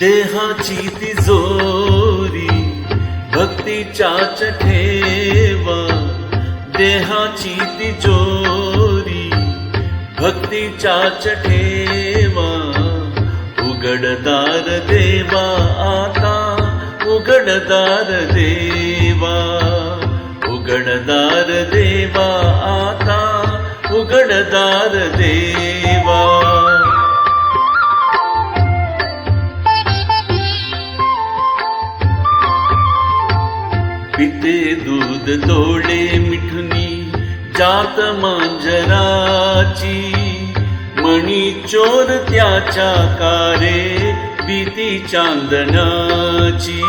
देहाची तिजोरी भक्तीच्याच ठेवा, देहाची तिजोरी भक्तीच्याच ठेवा. उघडदार देवा आता, उघडदार देवा, उघडदार देवा आता, उघडदार देवा. पिते दूध तोडे मिठुनी जात मांजराची, मणी चोर त्याच्या कारे भीती चांदण्याची.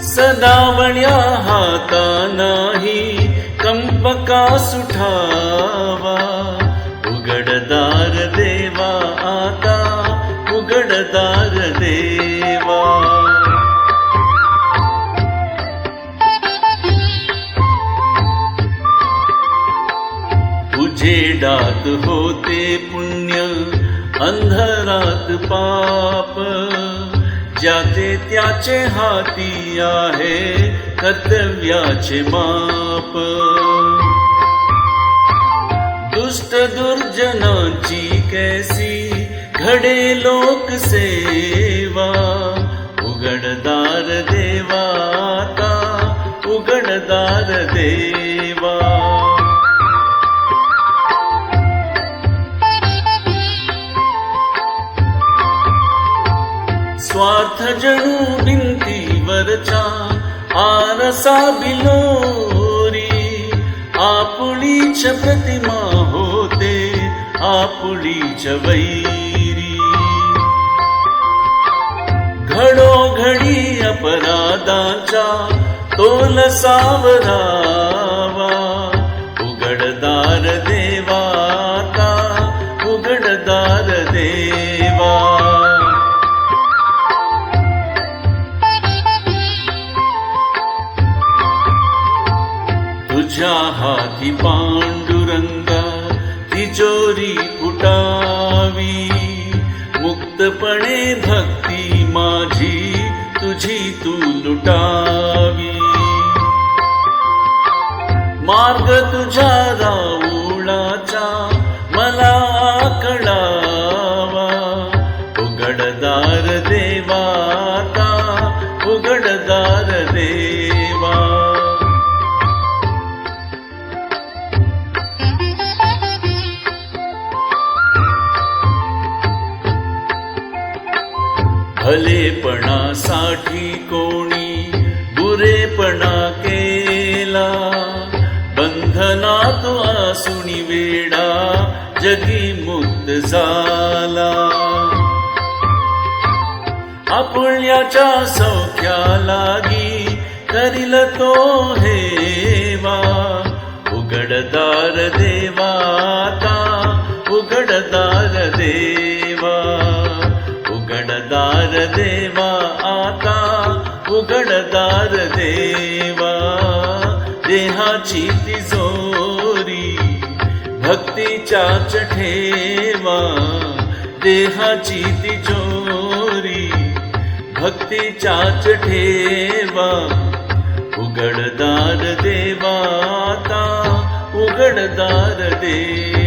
सदावण्या हाता नाही कंपका सुठावा, उघडदार देवा आता, उघडदार देवा. उजेडात होते पुण्य अंधारात पाप, ज्याचे त्याचे हाती आहे कर्तव्याचे माप. दुष्ट दुर्जनाची कैसी घडे लोकसेवा, उघडदार देवा आता, उघडदार देवा. स्वार्थ जणू भिंतीवरच्या आरसा बिलोरी, आपुलीच प्रतिमा होते आपुलीच वैरी. घडोघडी अपराधाचा तोल सावरावा, उघडदार देवा आता, उघडदार देवा. तुझ्या हाती पांडुरंगा तिजोरी फुटावी, मुक्तपणे भक्ती माझी तुझी तू लुटावी. मार्ग तुझ्या राऊळाचा मला कळावा, उघडदार देवा आता, उघडदार देवा. भलेपणासाठी कोणी बुरेपणा केला, बंधनात आसुनी वेडा जगी मुक्त झाला. आपुल्याच्या सौख्या लागी करील तो हेवा, उघडदार देवा आता, उघडदार देवा. उघडदार देवा आता, उघडदार देवा. देहाची तिजोरी भक्तीच्याच ठेवा, देहाची तिजोरी भक्तीच्याच ठेवा. उघडदार देवा आता, उघडदार देवा.